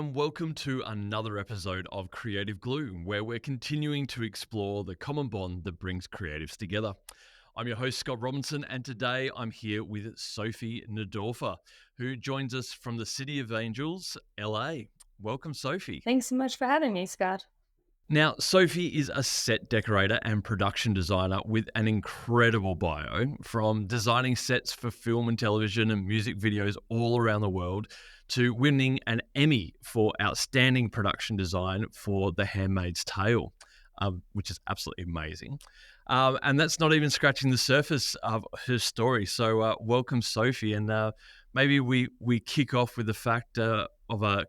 and welcome to another episode of Creative Glue, where we're continuing to explore the common bond that brings creatives together. I'm your host, Scott Robinson, and today I'm here with Sophie Neudorfer, who joins us from the City of Angels, LA. Welcome, Sophie. Thanks so much for having me, Scott. Now, Sophie is a set decorator and production designer with an incredible bio, from designing sets for film and television and music videos all around the world to winning an Emmy for outstanding production design for The Handmaid's Tale, which is absolutely amazing. And that's not even scratching the surface of her story. So welcome, Sophie. And maybe we kick off with the fact of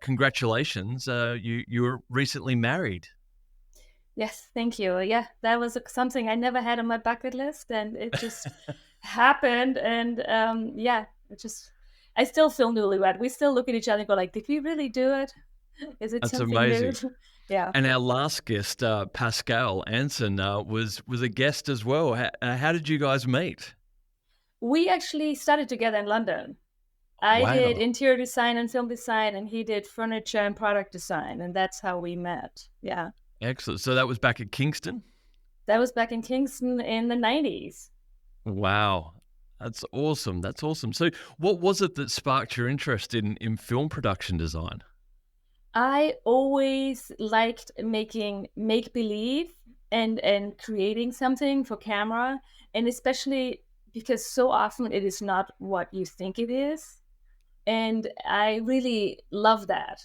congratulations. You were recently married. Yes, thank you. Yeah, that was something I never had on my bucket list, and it just happened. And I still feel newlywed. We still look at each other and go like, did we really do it? Is it That's something new? amazing. Yeah. And our last guest, Pascal Anson, was a guest as well. How did you guys meet? We actually started together in London. I did Wow. interior design and film design, and he did furniture and product design, and that's how we met. Yeah. Excellent. So that was back at Kingston? That was back in Kingston in the 90s. Wow. That's awesome. That's awesome. So what was it that sparked your interest in film production design? I always liked making make-believe and creating something for camera, and especially because so often it is not what you think it is. And I really love that,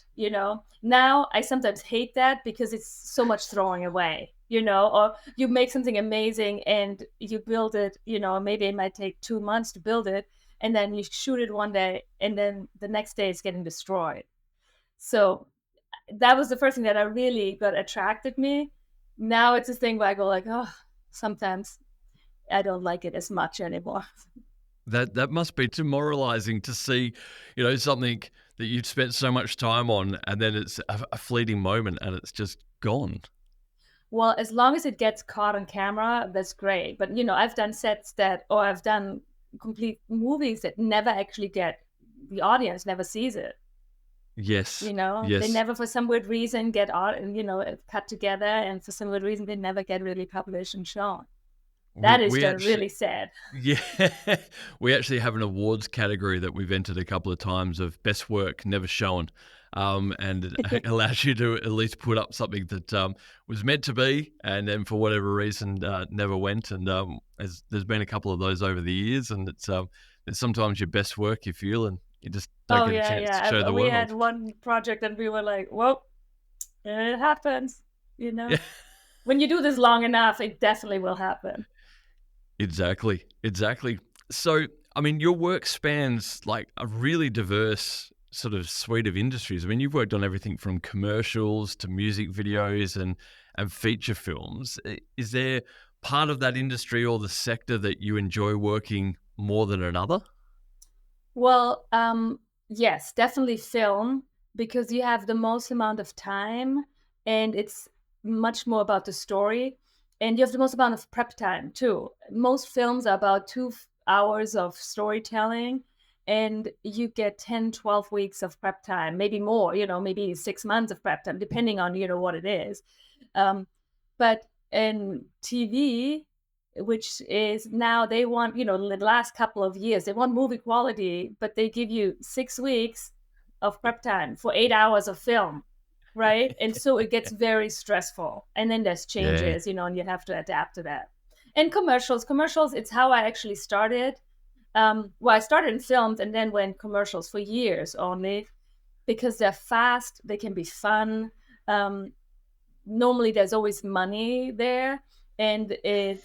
Now I sometimes hate that because it's so much throwing away, or you make something amazing and you build it, maybe it might take 2 months to build it, and then you shoot it one day and then the next day it's getting destroyed. So that was the first thing that I really got attracted me. Now it's a thing where I go like, oh, sometimes I don't like it as much anymore. That must be demoralizing to see, something that you'd spent so much time on and then it's a fleeting moment and it's just gone. Well, as long as it gets caught on camera, that's great. But, I've done I've done complete movies that never actually the audience never sees it. Yes. They Yes. never, for some weird reason, get cut together, and for some weird reason, they never get really published and shown. That is just really sad. Yeah, we actually have an awards category that we've entered a couple of times of best work never shown, and it allows you to at least put up something that was meant to be, and then for whatever reason never went. And there's been a couple of those over the years, and it's sometimes your best work you feel, and you just don't get a chance to show the world. We had one project, and we were like, "Well, it happens," Yeah. When you do this long enough, it definitely will happen. Exactly. So, I mean, your work spans like a really diverse sort of suite of industries. I mean, you've worked on everything from commercials to music videos and feature films. Is there part of that industry or the sector that you enjoy working more than another? Well, yes, definitely film, because you have the most amount of time and it's much more about the story. And you have the most amount of prep time too. Most films are about 2 hours of storytelling, and you get 10, 12 weeks of prep time, maybe more, maybe 6 months of prep time, depending on, what it is. But in TV, which is now they want, the last couple of years, they want movie quality, but they give you 6 weeks of prep time for 8 hours of film. Right. And so it gets very stressful. And then there's changes, and you have to adapt to that. And commercials, it's how I actually started. I started in films and then went commercials for years only, because they're fast, they can be fun. Normally there's always money there, and it's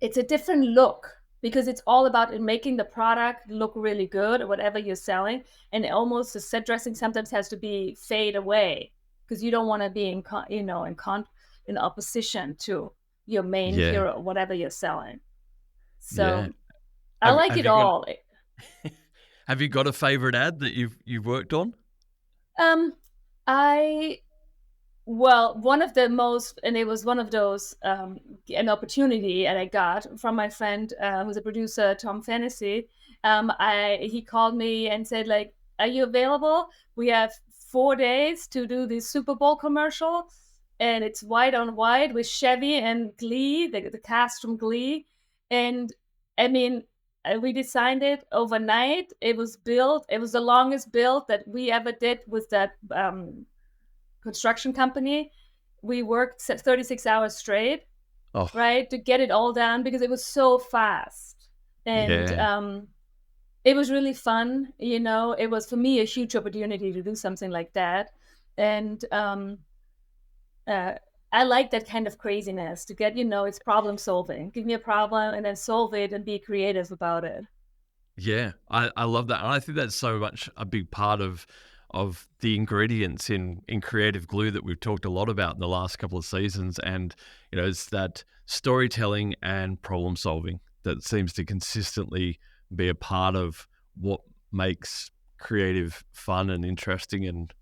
a different look, because it's all about making the product look really good or whatever you're selling. And almost the set dressing sometimes has to be fade away, because you don't want to be in opposition to your main hero or whatever you're selling. So I like it all. Have you got a favorite ad that you've worked on? One of the most, and it was one of those, an opportunity that I got from my friend who's a producer, Tom Fantasy, He called me and said like, "Are you available? We have 4 days to do the Super Bowl commercial, and it's white on white with Chevy and Glee, the cast from Glee." And I mean, we designed it overnight. It was built. It was the longest build that we ever did with that construction company. We worked 36 hours straight, Oh, right, to get it all done because it was so fast. And yeah. it was really fun. It was for me a huge opportunity to do something like that. And uh, I like that kind of craziness to get, it's problem solving. Give me a problem and then solve it and be creative about it. Yeah, I love that, and I think that's so much a big part of the ingredients in creative glue that we've talked a lot about in the last couple of seasons, and it's that storytelling and problem solving that seems to consistently be a part of what makes creative fun and interesting, and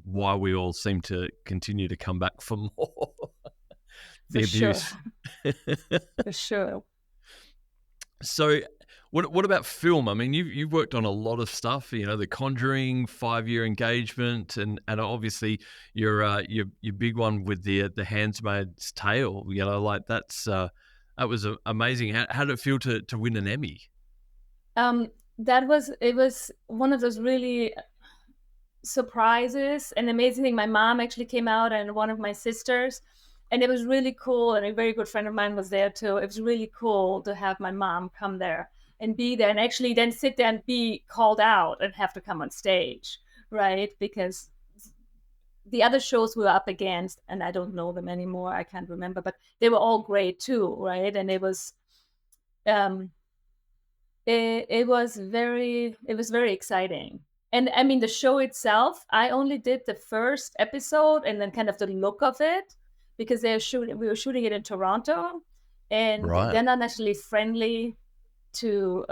why we all seem to continue to come back for more. For The sure. abuse. For sure. So, what about film? I mean, you've worked on a lot of stuff. The Conjuring, 5-year engagement, and obviously your big one with the Handmaid's Tale. Like that was amazing. How did it feel to win an Emmy? Um, it was one of those really surprises and amazing thing. My mom actually came out and one of my sisters, and it was really cool. And a very good friend of mine was there too. It was really cool to have my mom come there and be there and actually then sit there and be called out and have to come on stage, right? Because the other shows we were up against, and I don't know them anymore, I can't remember, but they were all great too, right? And um it was very exciting. And I mean, the show itself, I only did the first episode and then kind of the look of it, because we were shooting it in Toronto, and Right. they're not necessarily friendly to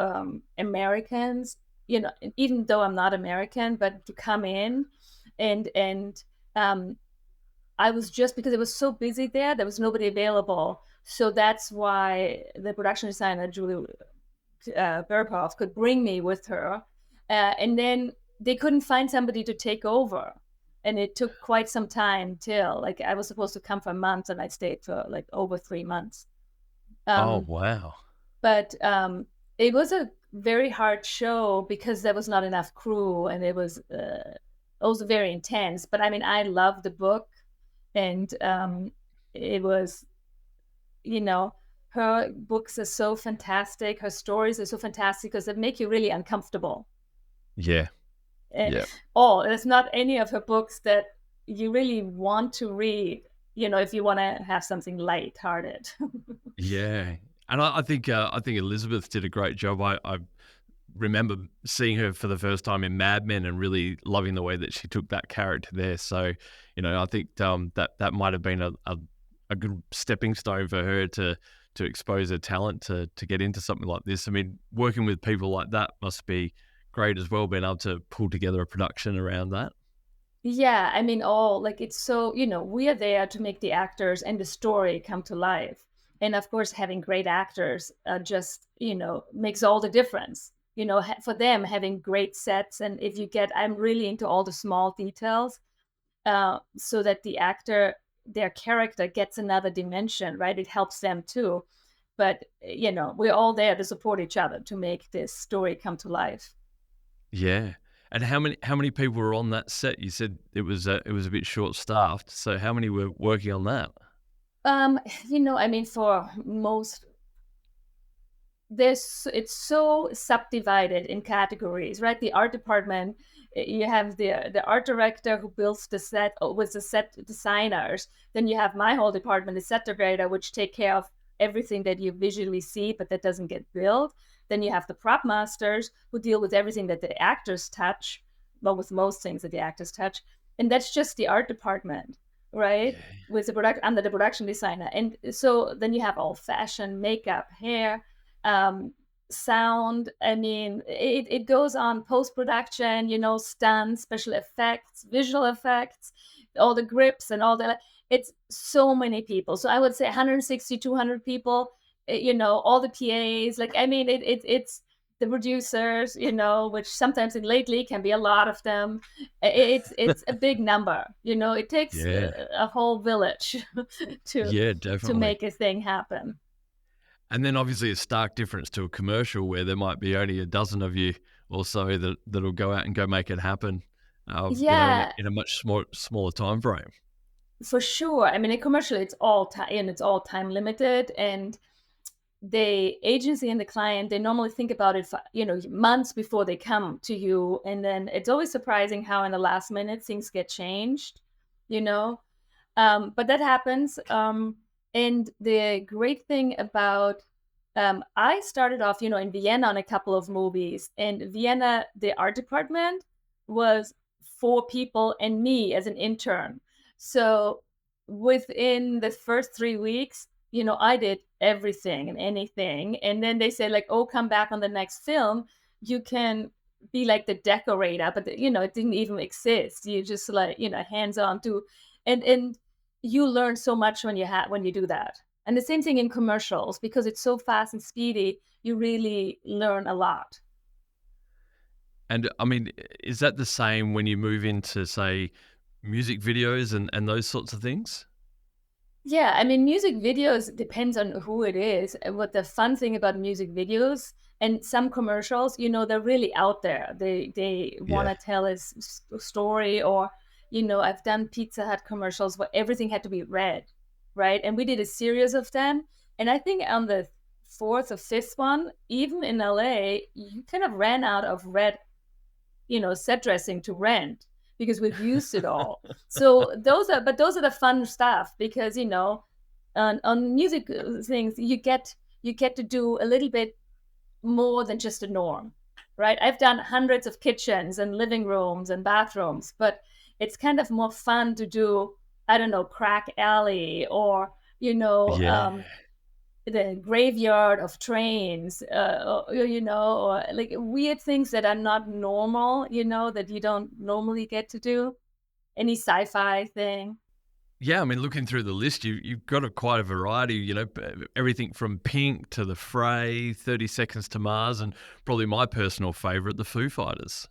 Americans, even though I'm not American, but to come in. And um I was just, because it was so busy there was nobody available. So that's why the production designer, Julie Verpov, could bring me with her. And then they couldn't find somebody to take over. And it took quite some time till, like, I was supposed to come for a month and I stayed for like over 3 months. Oh Um, wow. but it was a very hard show because there was not enough crew, and it was also very intense. But I mean, I love the book, and it was, you know, her books are so fantastic. Her stories are so fantastic because they make you really uncomfortable. Yeah. Eh, Yeah. there's not any of her books that you really want to read, if you want to have something light-hearted. Yeah. And I think Elizabeth did a great job. I remember seeing her for the first time in Mad Men and really loving the way that she took that character there. So, I think that might have been a good stepping stone for her to expose her talent to get into something like this. I mean, working with people like that must be great as well, being able to pull together a production around that. Yeah, I mean, all like, it's so, we are there to make the actors and the story come to life. And of course, having great actors just, makes all the difference. For them, having great sets. And if you get, I'm really into all the small details, so that the actor, their character gets another dimension, right? It helps them too. But, we're all there to support each other to make this story come to life. Yeah. And how many people were on that set? You said it was a bit short staffed. So how many were working on that? Um, I mean, for most, it's so subdivided in categories, right? The art department, you have the art director who builds the set, with the set designers. Then you have my whole department, the set decorator, which take care of everything that you visually see but that doesn't get built. Then you have the prop masters who deal with everything that the actors touch, well, with most things that the actors touch. And that's just the art department, right? Yeah. With the product under the production designer. And so then you have all fashion, makeup, hair, um, sound. I mean, it goes on, post production, stunts, special effects, visual effects, all the grips and all that. It's so many people. So I would say 160, 200 people. All the PAs. Like, I mean, it's the producers, which sometimes and lately can be a lot of them. It's a big number. It takes Yeah. a whole village to Yeah, to definitely. make a thing happen. And then obviously a stark difference to a commercial where there might be only a dozen of you or so that'll go out and go make it happen, Yeah, in a much smaller time frame. for sure. I mean, in commercial, it's all time and it's all time limited, and the agency and the client, they normally think about it for, months before they come to you, and then it's always surprising how in the last minute things get changed, you know. But that happens. And the great thing about I started off, in Vienna on a couple of movies. And Vienna, the art department was 4 people and me as an intern. So within the first 3 weeks, I did everything and anything. And then they said, like, oh, come back on the next film. You can be like the decorator, but it didn't even exist. You just like, hands on do, and you learn so much when you do that. And the same thing in commercials, because it's so fast and speedy, you really learn a lot. And I mean, is that the same when you move into, say, music videos and those sorts of things? Yeah, I mean, music videos depends on who it is. And what the fun thing about music videos and some commercials, they're really out there. They want Yeah. to tell a story, or I've done Pizza Hut commercials where everything had to be red, right? And we did a series of them. And I think on the fourth or fifth one, even in LA, you kind of ran out of red, set dressing to rent because we've used it all. So those are the fun stuff, because on music things you get to do a little bit more than just a norm, right? I've done hundreds of kitchens and living rooms and bathrooms, but it's kind of more fun to do, I don't know, crack alley, or Yeah. the graveyard of trains, or like weird things that are not normal, that you don't normally get to do. Any sci-fi thing. Yeah, I mean, looking through the list, you've got quite a variety, everything from Pink to The Fray, 30 Seconds to Mars, and probably my personal favorite, the Foo Fighters.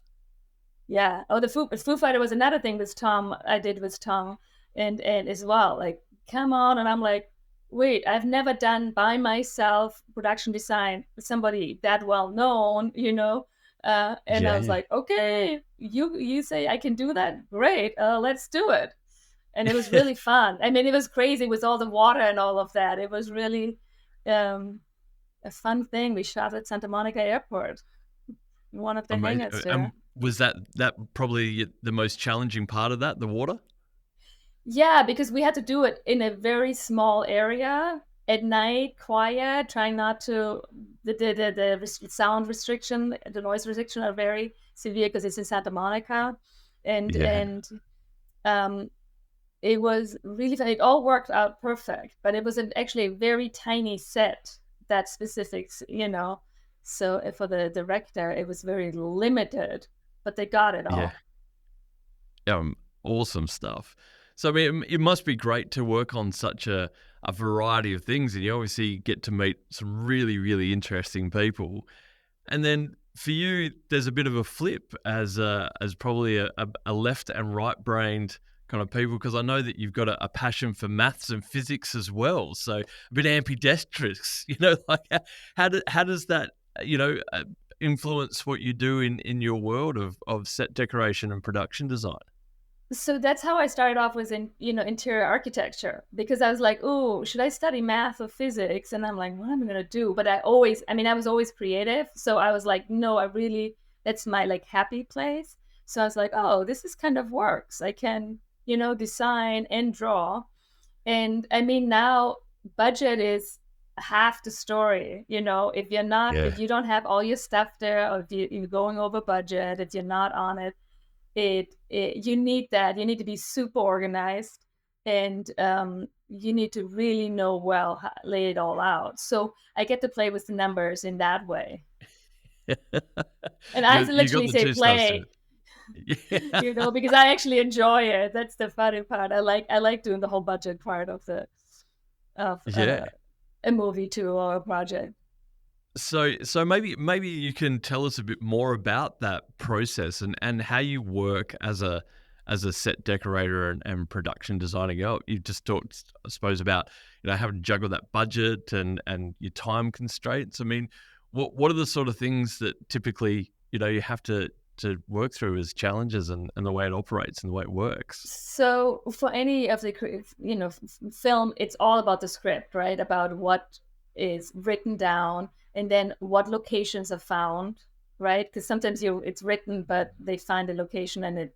Yeah. Oh, the Foo Fighter was another thing with Tom. I did with Tom, and as well. Like, come on, and I'm like, wait, I've never done by myself production design with somebody that well known, and I was Yeah. like, okay, you say I can do that, great, let's do it. And it was really fun. I mean, it was crazy with all the water and all of that. It was really um, a fun thing. We shot at Santa Monica Airport, one of the Amazing. hangars And there. was that probably the most challenging part of that, the water? Yeah, because we had to do it in a very small area at night, quiet, trying not to the sound restriction, the noise restriction are very severe because it's in Santa Monica, Yeah. and um, it was really fun. It all worked out perfect, but it was actually a very tiny set, that specifics, So for the director, it was very limited, but they got it Yeah. all. Awesome stuff. So, I mean, it must be great to work on such a variety of things, and you obviously get to meet some really, really interesting people. And then for you, there's a bit of a flip as probably a left and right brained kind of people, because I know that you've got a passion for maths and physics as well. So a bit ambidextrous, like how does that influence what you do in your world of set decoration and production design? So that's how I started off, was in interior architecture, because I was like, oh, should I study math or physics? And I'm like, what am I gonna do? But I was always creative, so I was like, no, that's my like happy place. So I was like, oh, this is kind of works. I can design and draw. And I mean, now budget is half the story. If Yeah. you don't have all your stuff there, or if you're going over budget, if you're not on it, you need that. You need to be super organized, and you need to really know well how, lay it all out. So I get to play with the numbers in that way. And I have to You got literally the say two sides to play, it. Yeah. because I actually enjoy it. That's the funny part. I like doing the whole budget part of Yeah. a movie too, or a project. So maybe you can tell us a bit more about that process and how you work as a set decorator and production designer. You just talked, I suppose, about having to juggle that budget and your time constraints. I mean, what are the sort of things that typically you have to work through as challenges and the way it operates and the way it works? So for any of the film, it's all about the script, right? About what is written down, and then what locations are found, right? Because sometimes it's written, but they find a location and it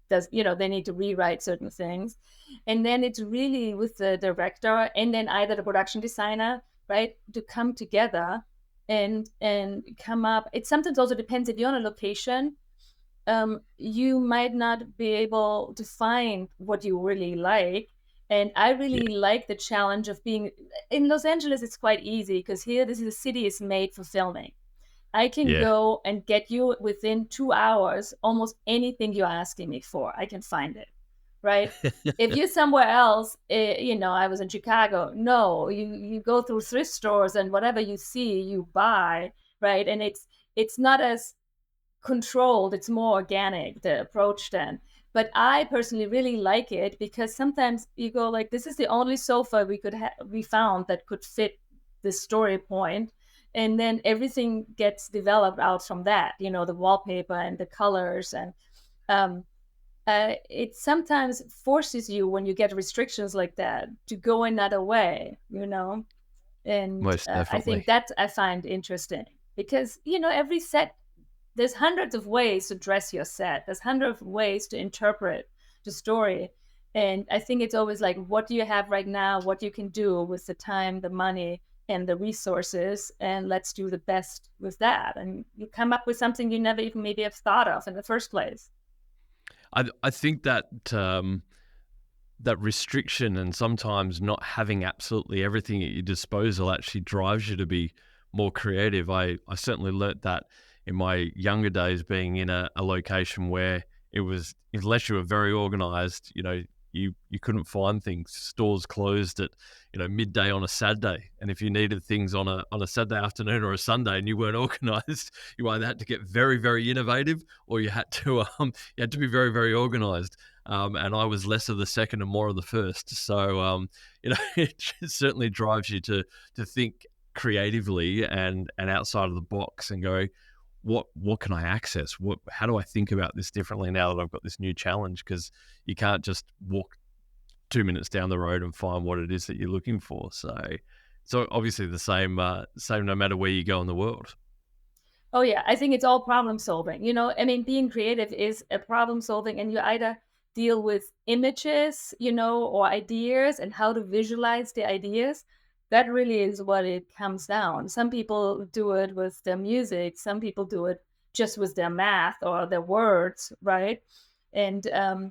does, they need to rewrite certain things. And then it's really with the director and then either the production designer, right, to come together and come up. It sometimes also depends if you're on a location. You might not be able to find what you really like. And I Yeah, really like the challenge of being in Los Angeles. It's quite easy because here, the city is made for filming. I can yeah, go and get you within 2 hours almost anything you're asking me for. I can find it, right? If you're somewhere else, I was in Chicago. No, you go through thrift stores and whatever you see, you buy, right? And it's not as controlled, it's more organic, the approach then. But I personally really like it because sometimes you go like, this is the only sofa we found that could fit this story point, and then everything gets developed out from that, the wallpaper and the colors. And um, it sometimes forces you, when you get restrictions like that, to go another way. And most I think definitely. that I find interesting because every set, there's hundreds of ways to dress your set. There's hundreds of ways to interpret the story. And I think it's always like, what do you have right now? What you can do with the time, the money, and the resources, and let's do the best with that. And you come up with something you never even maybe have thought of in the first place. I think that restriction and sometimes not having absolutely everything at your disposal actually drives you to be more creative. I certainly learnt that in my younger days, being in a location where it was, unless you were very organized, you couldn't find things. Stores closed at midday on a Saturday, and if you needed things on a Saturday afternoon or a Sunday and you weren't organized, you either had to get very very innovative or you had to be very very organized. And I was less of the second and more of the first. So it certainly drives you to think creatively and outside of the box and go, what can I access? How do I think about this differently now that I've got this new challenge? Because you can't just walk 2 minutes down the road and find what it is that you're looking for. So obviously the same no matter where you go in the world. Oh yeah, I think it's all problem solving. I mean, being creative is a problem solving, and you either deal with images, or ideas and how to visualize the ideas. That really is what it comes down. Some people do it with their music, some people do it just with their math or their words, right? And to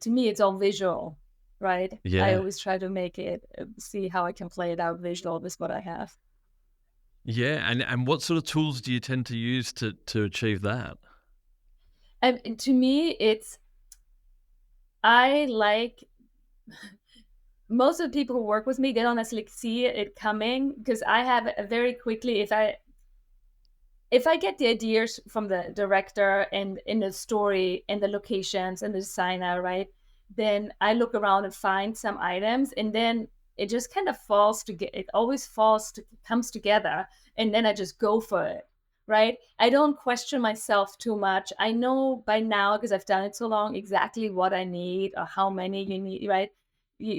me, it's all visual, right? I Yeah. always try to make it see how I can play it out visual with what I have. Yeah. And what sort of tools do you tend to use to achieve that? And to me, I like most of the people who work with me, they don't necessarily see it coming because I have a very quickly, if I get the ideas from the director and in the story and the locations and the designer, right? Then I look around and find some items, and then it just kind of falls to get. It always comes together, and then I just go for it, right? I don't question myself too much. I know by now because I've done it so long exactly what I need or how many you need, right?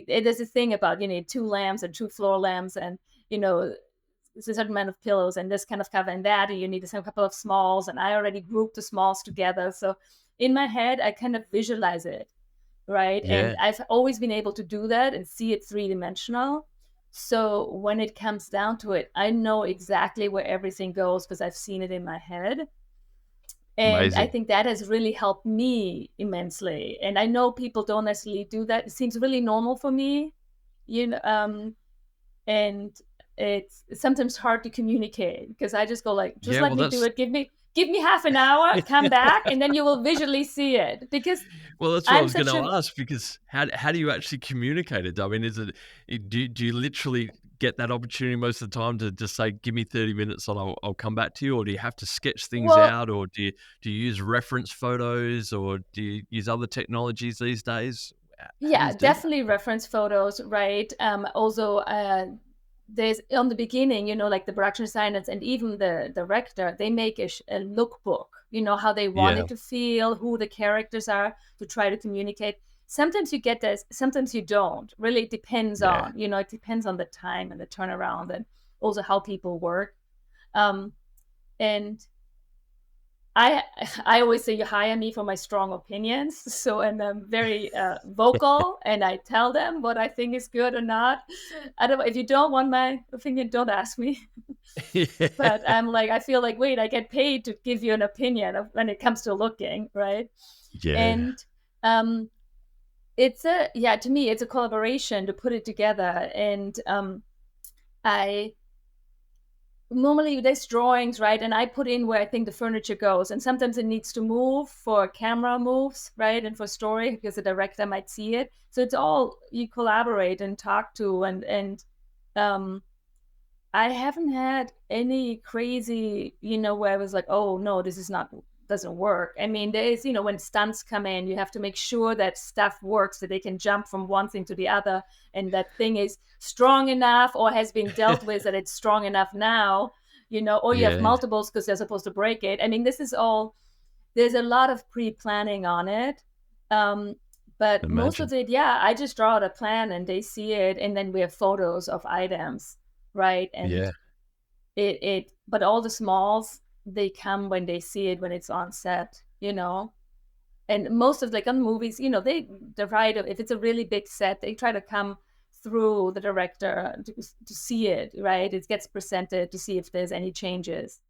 There's a thing about you need two lamps and two floor lamps, and you know it's a certain amount of pillows and this kind of cover and that, and you need a couple of smalls, and I already grouped the smalls together. So in my head, I kind of visualize it, right? And Yeah. I've always been able to do that and see it three-dimensional. So when it comes down to it, I know exactly where everything goes because I've seen it in my head. And I Amazing. think that has really helped me immensely. And I know people don't necessarily do that. It seems really normal for me, you know, and it's sometimes hard to communicate because I just go like, just Yeah, let well me do that's it. Give me half an hour, come back, and then you will visually see it. Because well, that's what I I'm was going such to a ask, because how do you actually communicate it? I mean, is it do you literally get that opportunity most of the time to just say, "Give me 30 minutes and I'll come back to you," or do you have to sketch things Well, out, or do you use reference photos, or do you use other technologies these days? How do you yeah, do that? definitely reference photos, right? Also, there's on the beginning, like the production designers and even the director, they make a lookbook, how they want Yeah, it to feel, who the characters are, to try to communicate. Sometimes you get this, sometimes you don't. Really, it depends yeah, on, it depends on the time and the turnaround and also how people work. Um, and I I always say you hire me for my strong opinions. So, and I'm very vocal, and I tell them what I think is good or not. I don't. If you don't want my opinion, don't ask me. yeah, But I'm like, I feel like, wait, I get paid to give you an opinion of when it comes to looking, right? yeah. And um, it's a yeah, to me, it's a collaboration to put it together. And I normally there's drawings, right, and I put in where I think the furniture goes, and sometimes it needs to move for camera moves, right, and for story because the director might see it. So it's all you collaborate and talk to. And um I haven't had any crazy, where I was like, oh no, this is not doesn't work. I mean, there is, when stunts come in, you have to make sure that stuff works, that they can jump from one thing to the other, and that thing is strong enough or has been dealt with that it's strong enough now, or you have Yeah, multiples because they're supposed to break it. I mean, this is all there's a lot of pre-planning on it. Um, but most imagine. of it, yeah, I just draw out a plan and they see it, and then we have photos of items, right? And Yeah. but all the smalls, they come when they see it, when it's on set, and most of, like, on movies, they try to, if it's a really big set, they try to come through the director to see it, right? It gets presented to see if there's any changes,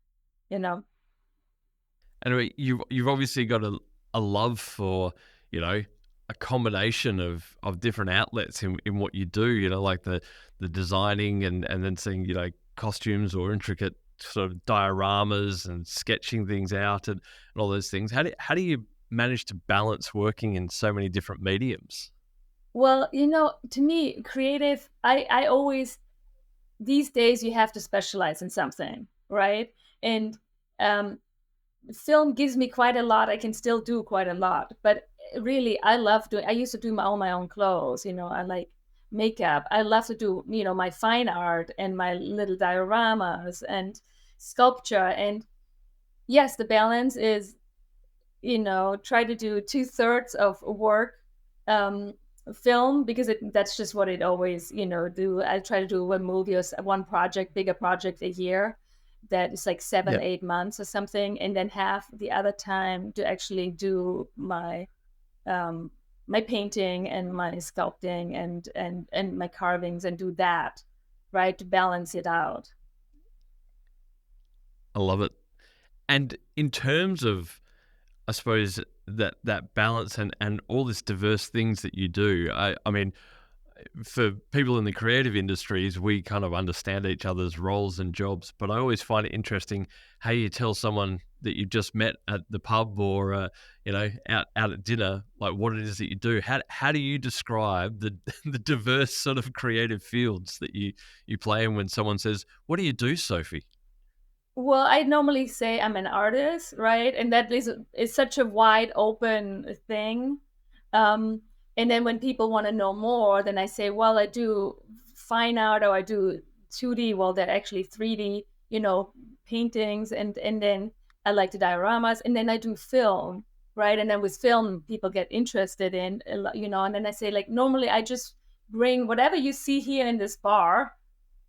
you know And you've obviously got a love for, you know, a combination of different outlets in what you do, like the designing and then seeing, costumes or intricate sort of dioramas and sketching things out and all those things. How do you manage to balance working in so many different mediums? Well, to me, creative, I always, these days you have to specialize in something, right? And um film gives me quite a lot. I can still do quite a lot, but really, I love doing. I used to do all my own clothes. I like makeup. I love to do, my fine art and my little dioramas and sculpture. And yes, the balance is, try to do 2/3 of work, um, film, because that's just what it always, do. I try to do one movie or one project, bigger project a year, that is like seven, Yeah. 8 months or something, and then half the other time to actually do um, my painting and my sculpting and my carvings, and do that, right, to balance it out. I love it. And in terms of, I suppose, that balance and all this diverse things that you do, I mean, for people in the creative industries, we kind of understand each other's roles and jobs, but I always find it interesting how you tell someone that you've just met at the pub or out at dinner, like, what it is that you do. How do you describe the the diverse sort of creative fields that you play in when someone says, "What do you do, Sophie?" Well, I normally say I'm an artist, right? And that is such a wide open thing. Um, and then when people want to know more, then I say, well, I do fine art, or I do 2D. Well, they're actually 3D, paintings, and then I like the dioramas, and then I do film, right? And then with film, people get interested in, and then I say, like, normally I just bring whatever you see here in this bar,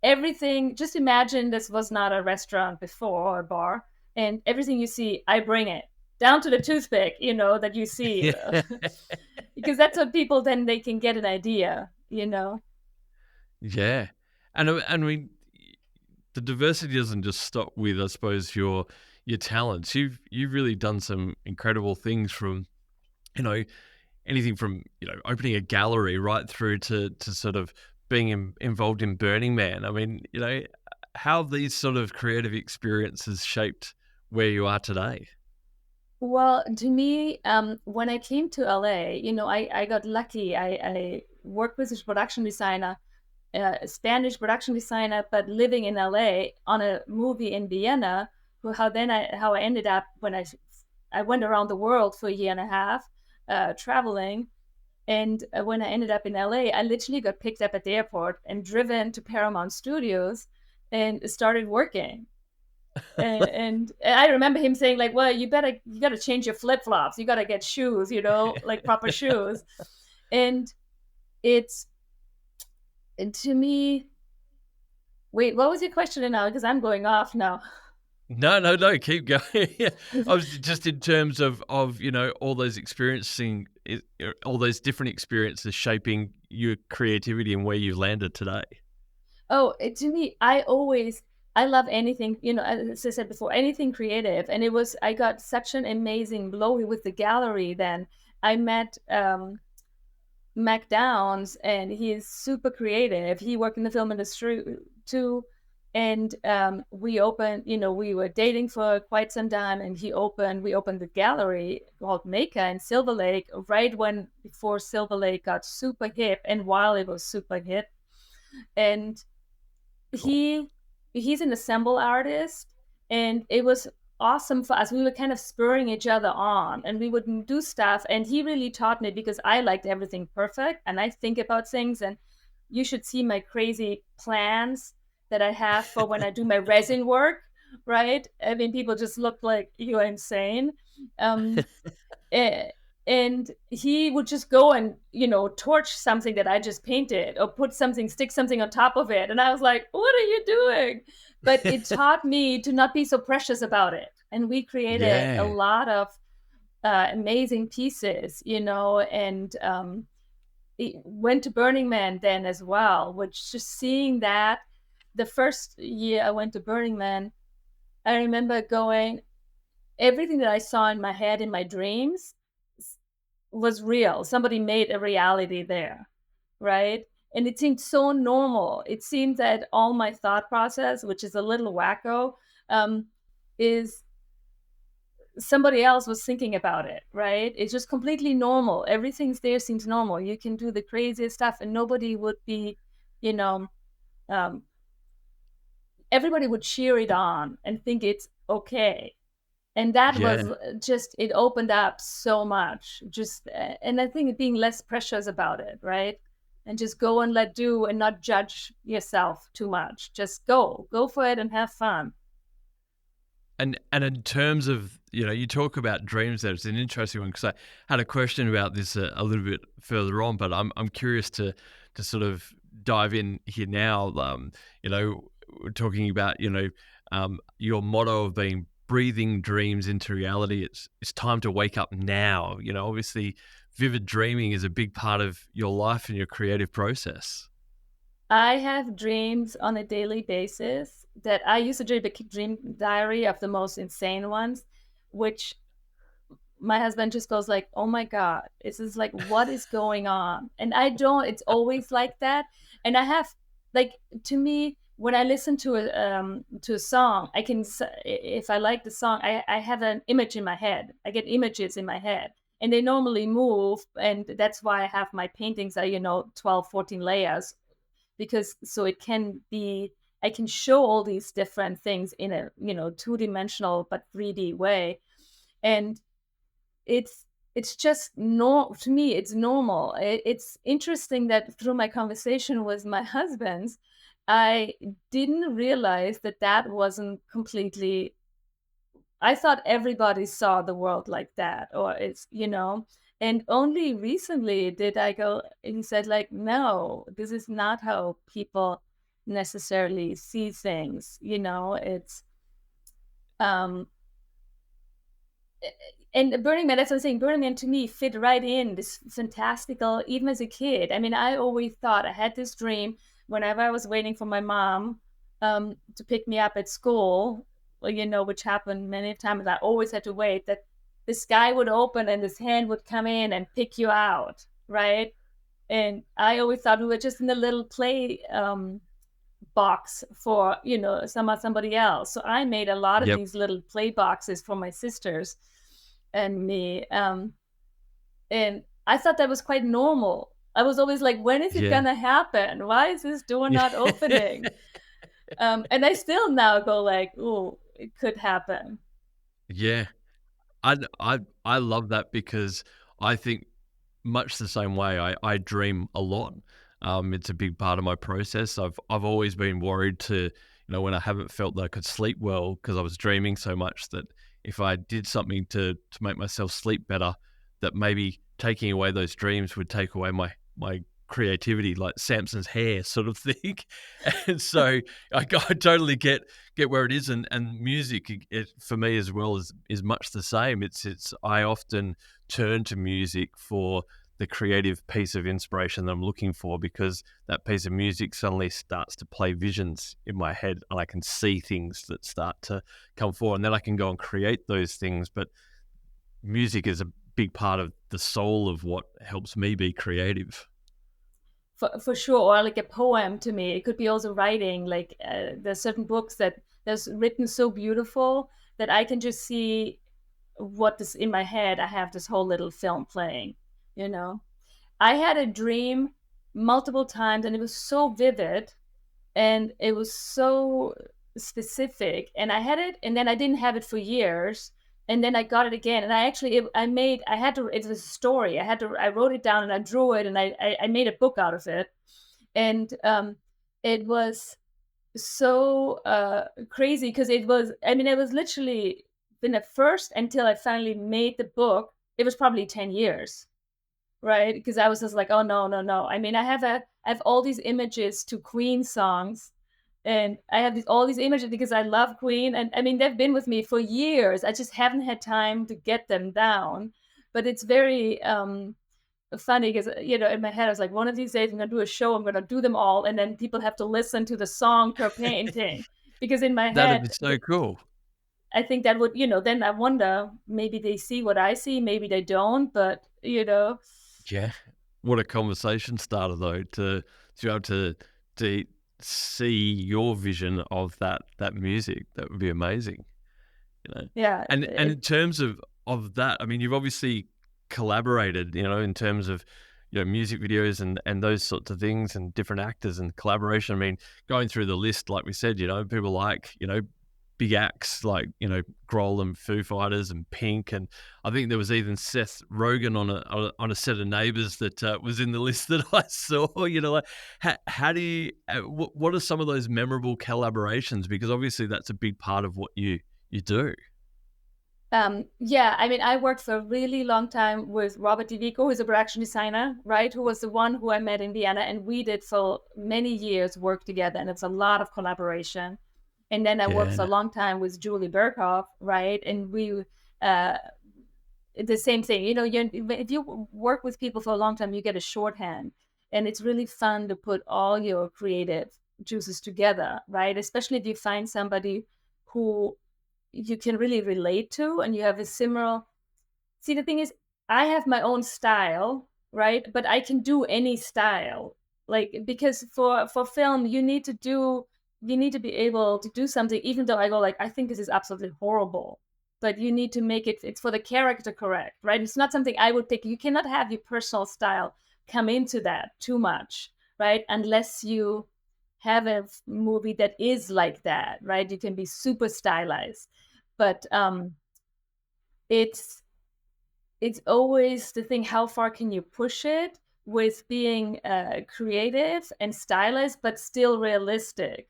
everything. Just imagine this was not a restaurant before, or a bar, and everything you see, I bring it down to the toothpick, that you see. Yeah. Because that's what people, then they can get an idea. Yeah. And I mean, the diversity doesn't just stop with, I suppose, your talents. You've really done some incredible things from, you know, anything from, opening a gallery right through to sort of being involved in Burning Man. I mean, how have these sort of creative experiences shaped where you are today? Well, to me, when I came to LA, I got lucky. I worked with this production designer a Spanish production designer, but living in LA on a movie in Vienna. How I ended up when I went around the world for a year and a half, traveling. And when I ended up in LA, I literally got picked up at the airport and driven to Paramount Studios and started working. And I remember him saying like, "Well, you got to change your flip flops. You got to get shoes, like proper shoes." And it's and to me, wait, what was your question now? Because I'm going off now. No, no, no, keep going. Yeah. I was just in terms of, all those all those different experiences shaping your creativity and where you've landed today. Oh, to me, I love anything, as I said before, anything creative. And I got such an amazing blow with the gallery then. I met Mac Downs, and he is super creative. He worked in the film industry too. And we were dating for quite some time, and we opened the gallery called Maker in Silver Lake, right before Silver Lake got super hip and while it was super hip. And Cool. he's an assemble artist, and it was awesome for us. We were kind of spurring each other on, and we would do stuff, and he really taught me because I liked everything perfect and I think about things. And you should see my crazy plans that I have for when I do my resin work, right? I mean, people just look like you're insane. um Eh, and he would just go and torch something that I just painted, or stick something on top of it, and I was like, what are you doing? But it taught me to not be so precious about it, and we created a Yeah. lot of amazing pieces, and it went to Burning Man then as well, which just seeing that. The first year I went to Burning Man, I remember going, everything that I saw in my head in my dreams was real. Somebody made a reality there, right? And it seemed so normal. It seemed that all my thought process, which is a little wacko, is somebody else was thinking about it, right? It's just completely normal. Everything's there seems normal. You can do the craziest stuff, and nobody would be, you know, um, everybody would cheer it on and think it's okay. And that Yeah. was just, it opened up so much, and I think being less precious about it, right? And just go and let do and not judge yourself too much. Just go for it and have fun. And in terms of, you talk about dreams there. It's an interesting one because I had a question about this a little bit further on, but I'm curious to sort of dive in here now. We're talking about, your motto of being breathing dreams into reality. It's time to wake up now. Obviously vivid dreaming is a big part of your life and your creative process. I have dreams on a daily basis that I used to dream diary of the most insane ones, which my husband just goes like, "Oh my god, this is like, what is going on?" And I don't. It's always like that. And I have, like, to me, when I listen to a song, if I like the song, I have an image in my head. I get images in my head, and they normally move, and that's why I have my paintings are 12, 14 layers, because so it can be, I can show all these different things in a two-dimensional but 3D way. And it's just, no, to me it's normal. It's interesting that through my conversation with my husband, I didn't realize that that wasn't completely, I thought everybody saw the world like that, or and only recently did I go, he said like, no, this is not how people necessarily see things. It's um and Burning Man, that's what I'm saying. Burning Man to me fit right in this fantastical, even as a kid. I mean, I always thought, I had this dream whenever I was waiting for my mom to pick me up at school, well, which happened many times. I always had to wait, that the sky would open and this hand would come in and pick you out, right? And I always thought we were just in a little play box for somebody else. So I made a lot of Yep. these little play boxes for my sisters and me, and I thought that was quite normal. I was always like, when is it Yeah. gonna happen? Why is this door Yeah. not opening? And I still now go like, "Ooh, it could happen." Yeah. I love that because I think much the same way. I dream a lot. It's a big part of my process. I've always been worried to, when I haven't felt that I could sleep well because I was dreaming so much, that if I did something to make myself sleep better, that maybe taking away those dreams would take away my creativity, like Samson's hair sort of thing. And so I totally get where it is, and music, for me as well, is much the same. It's I often turn to music for the creative piece of inspiration that I'm looking for, because that piece of music suddenly starts to play visions in my head, and I can see things that start to come forward, and then I can go and create those things. But music is a big part of the soul of what helps me be creative. For sure, or like a poem to me. It could be also writing. Like there's certain books that there's written so beautiful that I can just see what this in my head. I have this whole little film playing. You know, I had a dream multiple times, and it was so vivid, and it was so specific, and I had it, and then I didn't have it for years, and then I got it again, and I actually I had to, it was a story, I wrote it down and I drew it, and I made a book out of it. And it was so crazy because it was, I mean, it was literally been at first, until I finally made the book, it was probably 10 years, right? Because I was just like, oh no, no, no. I mean, I have all these images to Queen songs, and I have all these images because I love Queen, and I mean, they've been with me for years. I just haven't had time to get them down. But it's very funny because, in my head I was like, one of these days I'm gonna do a show. I'm gonna do them all, and then people have to listen to the song per painting. Because in my That'd head, be so cool. I think that would, then I wonder, maybe they see what I see, maybe they don't, but Yeah. What a conversation starter, though, to be able to see your vision of that music. That would be amazing, you know. yeah, And in terms of that, I mean, you've obviously collaborated, in terms of, music videos and those sorts of things, and different actors and collaboration. I mean, going through the list, like we said, people like, big acts like, Grohl and Foo Fighters and Pink, and I think there was even Seth Rogen on a set of Neighbours that was in the list that I saw. Like, how do you? What are some of those memorable collaborations? Because obviously that's a big part of what you do. yeah, I mean, I worked for a really long time with Robert DeVico, who's a production designer, right? Who was the one who I met in Vienna, and we did for many years work together, and it's a lot of collaboration. And then I worked for a Yeah, long time with Julie Berghoff, right? And we, uh, the same thing, if you work with people for a long time, you get a shorthand, and it's really fun to put all your creative juices together, right? Especially if you find somebody who you can really relate to, and you have a similar. See, the thing is, I have my own style, right? But I can do any style. Like, because for film, you need to be able to do something, even though I go like, I think this is absolutely horrible. But you need to make it's for the character correct, right? It's not something I would pick. You cannot have your personal style come into that too much, right? Unless you have a movie that is like that, right? You can be super stylized. But it's it's always the thing, how far can you push it with being creative and stylized but still realistic,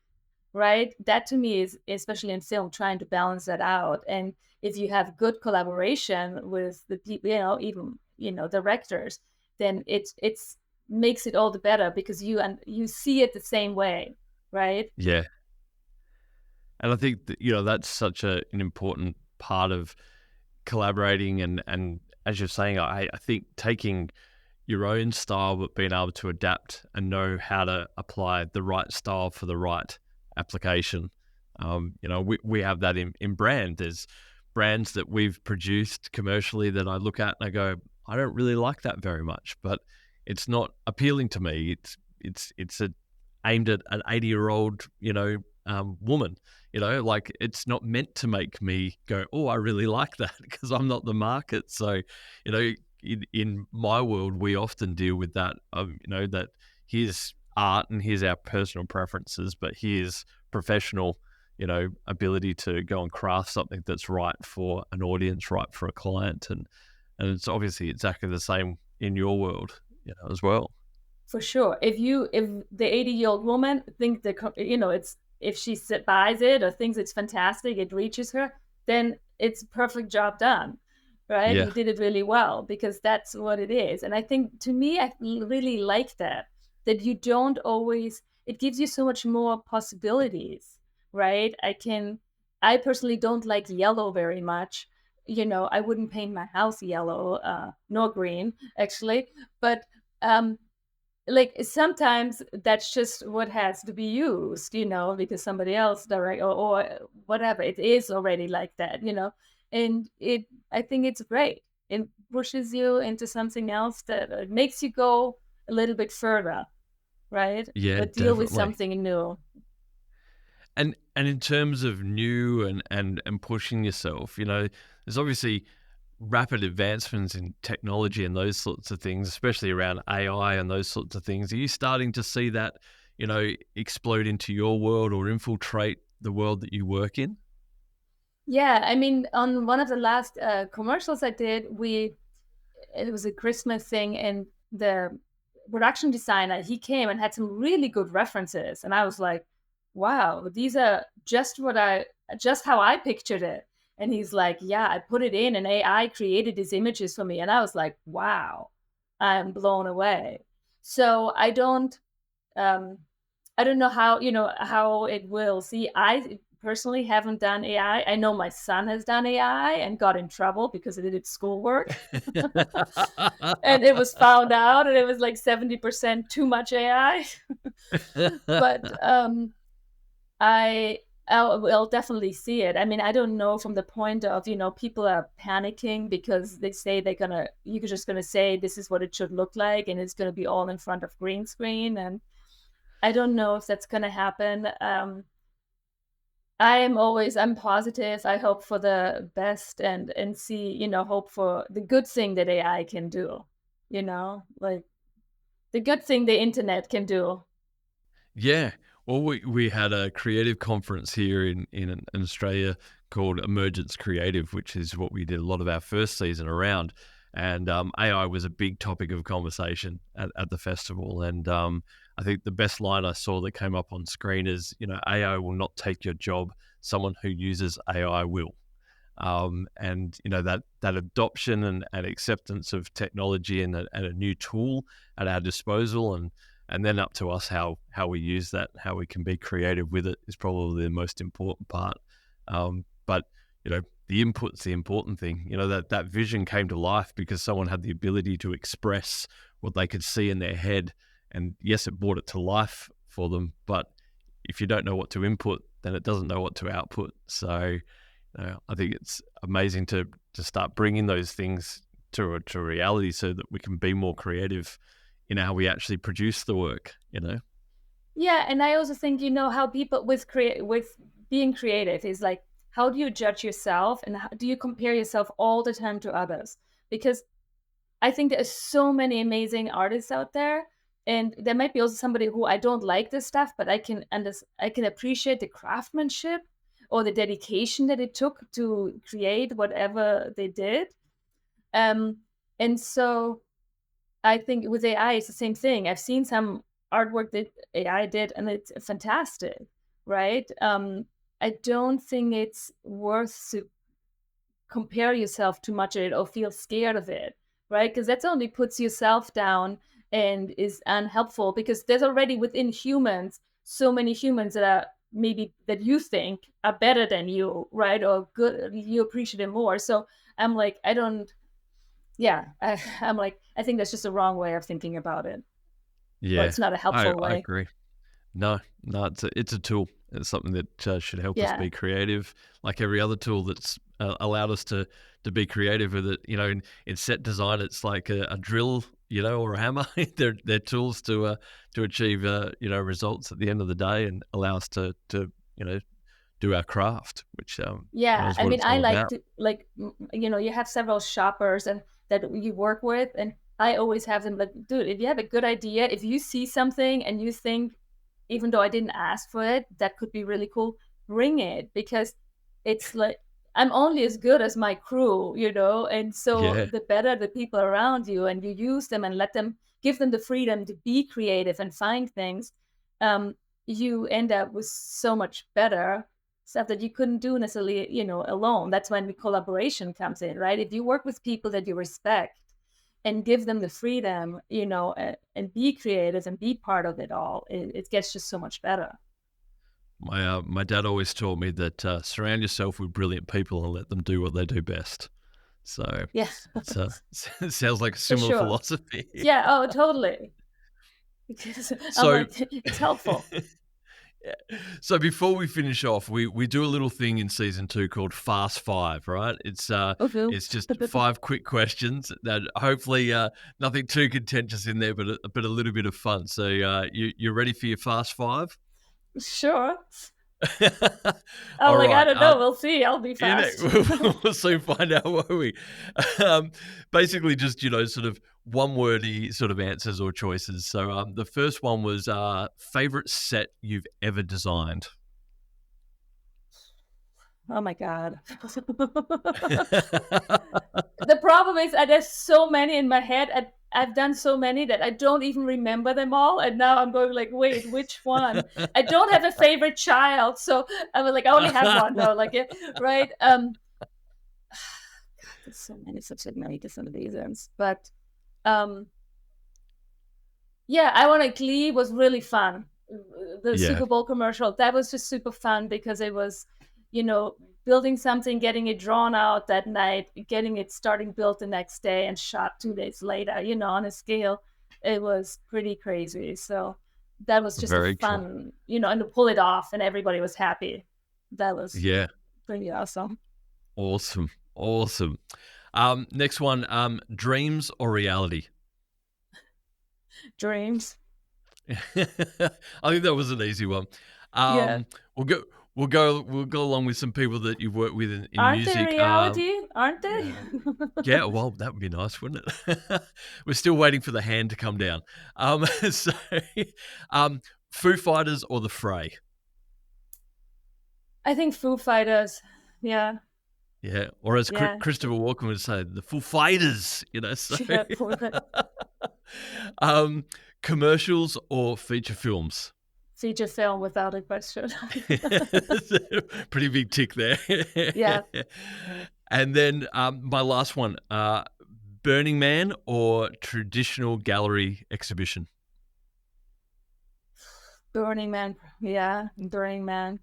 right? That to me is, especially in film, trying to balance that out. And if you have good collaboration with the people, even directors, then it's makes it all the better, because you see it the same way, right? yeah. And I think that, that's such an important part of collaborating, and as you're saying, I think taking your own style, but being able to adapt and know how to apply the right style for the right application. We have that in brand. There's brands that we've produced commercially that I look at and I go, I don't really like that very much, but it's not appealing to me. It's aimed at an 80-year-old, woman. Like, it's not meant to make me go, oh, I really like that, because I'm not the market. So, you know, in my world, we often deal with that, that here's art and here's our personal preferences, but here's professional, ability to go and craft something that's right for an audience, right for a client. And it's obviously exactly the same in your world, as well. For sure. If the 80-year-old woman think it's if she buys it or thinks it's fantastic, it reaches her, then it's a perfect job done, right? Yeah. You did it really well because that's what it is. And I think to me, I really like that you don't always. It gives you so much more possibilities, right? I personally don't like yellow very much. I wouldn't paint my house yellow, nor green actually, but um like sometimes that's just what has to be used, because somebody else direct or whatever, it is already like that, and I think it's great. It pushes you into something else that makes you go a little bit further, right, Yeah, or deal with definitely. something new. And in terms of new and pushing yourself, there's obviously rapid advancements in technology and those sorts of things, especially around AI and those sorts of things. Are you starting to see that, explode into your world or infiltrate the world that you work in? Yeah, I mean, on one of the last commercials I did, we it was a Christmas thing, and the production designer, he came and had some really good references, and I was like, "Wow, these are just how I pictured it." And he's like, "Yeah, I put it in, and AI created these images for me." And I was like, "Wow, I'm blown away." So um, I don't know how it will. See, I personally haven't done AI. I know my son has done AI and got in trouble because he did schoolwork. And it was found out, and it was like 70% too much AI. But I will definitely see it. I mean, I don't know from the point of, people are panicking because they say you're just gonna say this is what it should look like, and it's gonna be all in front of green screen. And I don't know if that's gonna happen. I'm positive. I hope for the best, and see, hope for the good thing that AI can do, like the good thing the internet can do. Yeah. Well, we had a creative conference here in Australia called Emergence Creative, which is what we did a lot of our first season around. And AI was a big topic of conversation at the festival. And I think the best line I saw that came up on screen is, AI will not take your job. Someone who uses AI will. And that adoption and acceptance of technology and a new tool at our disposal, and then up to us how we use that, how we can be creative with it, is probably the most important part. But the input's the important thing. That vision came to life because someone had the ability to express what they could see in their head, and yes, it brought it to life for them. But if you don't know what to input, then it doesn't know what to output. So I think it's amazing to start bringing those things to reality so that we can be more creative in how we actually produce the work. Yeah, and I also think, how people with being creative is like, how do you judge yourself, and how do you compare yourself all the time to others? Because I think there's so many amazing artists out there, and there might be also somebody who I don't like this stuff, but I can appreciate the craftsmanship or the dedication that it took to create whatever they did. Um, and so I think with AI, it's the same thing. I've seen some artwork that AI did, and it's fantastic, right? I don't think it's worth to compare yourself too much at it or feel scared of it, right? Because that's only puts yourself down and is unhelpful, because there's already within humans so many humans that are maybe that you think are better than you, right? Or good, you appreciate it more. So I'm like, I don't, yeah, I'm like, I think that's just a wrong way of thinking about it, or Yeah, it's not a helpful I way. agree. No, no, it's a tool. It's something that should help us Yeah. be creative, like every other tool that's allowed us to be creative with it. In set design, it's like a drill, or a hammer. They're tools to achieve results at the end of the day and allow us to do our craft, which Yeah, is I what mean, it's I all like about. to, like, you have several shoppers, and that you work with. And I always have them like, dude, if you have a good idea, if you see something and you think, even though I didn't ask for it, that could be really cool, bring it, because it's like I'm only as good as my crew, and so Yeah. the better the people around you, and you use them and give them the freedom to be creative and find things, um, you end up with so much better stuff that you couldn't do necessarily, alone. That's when the collaboration comes in, right? If you work with people that you respect and give them the freedom, and be creative and be part of it all, it gets just so much better. My dad always taught me that surround yourself with brilliant people and let them do what they do best. So Yeah, it's it sounds like a for similar sure. philosophy. Yeah, oh, totally. Because I'm So like, it's helpful. yeah. So before we finish off, we do a little thing in season 2 called Fast Five, right? Okay. It's just 5 quick questions that hopefully nothing too contentious in there, but a little bit of fun. So you ready for your Fast Five? Sure. I'm All like, I right. don't know. We'll see. I'll be You know, fast. we'll soon find out, won't we? Basically, just sort of one-wordy sort of answers or choices. So, the first one was favorite set you've ever designed. Oh my God. The problem is there's so many in my head. I've done so many that I don't even remember them all. And now I'm going like, wait, which one? I don't have a favorite child. So I was like, I only have one. No, like, right. There's so many, such like many different reasons. But yeah, I Want to Glee was really fun. The Yeah, Super Bowl commercial, that was just super fun because it was, building something, getting it drawn out that night, getting it starting built the next day and shot 2 days later, on a scale. It was pretty crazy. So that was just a very cool. fun, and to pull it off and everybody was happy. That was Yeah, pretty awesome. awesome, awesome. Next one, dreams or reality? Dreams. I think that was an easy one. Yeah. We'll go. We'll go along with some people that you've worked with in Aren't they music. reality? Aren't they? Yeah, well, that would be nice, wouldn't it? We're still waiting for the hand to come down. So, um, Foo Fighters or The Fray? I think Foo Fighters. Yeah. Yeah, or as Yeah. Christopher Walken would say, the Foo Fighters. So, Yeah. um, commercials or feature films? Feature film without a question. Pretty big tick there. Yeah. And then my last one, Burning Man or traditional gallery exhibition? Burning Man. Yeah. Burning Man.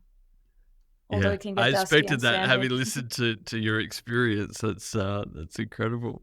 Although Yeah, it can I get dusty expected and that, sandy. having listened to your experience. That's incredible.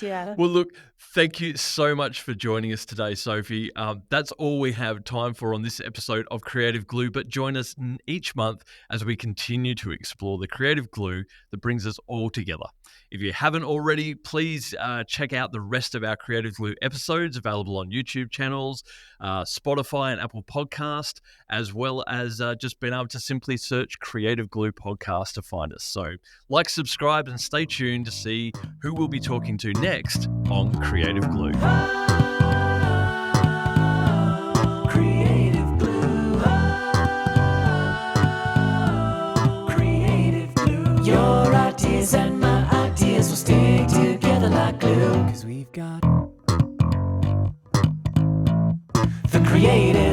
Yeah. Well, look, thank you so much for joining us today, Sophie. That's all we have time for on this episode of Creative Glue, but join us each month as we continue to explore the creative glue that brings us all together. If you haven't already, please check out the rest of our Creative Glue episodes available on YouTube channels, Spotify and Apple Podcast, as well as just being able to simply search Creative Glue Podcast to find us. So like, subscribe, and stay tuned to see who we'll be talking to next on Creative Glue. Creative Glue. Creative Glue. Your ideas and my ideas will stick together like glue. 'Cause we've got the creative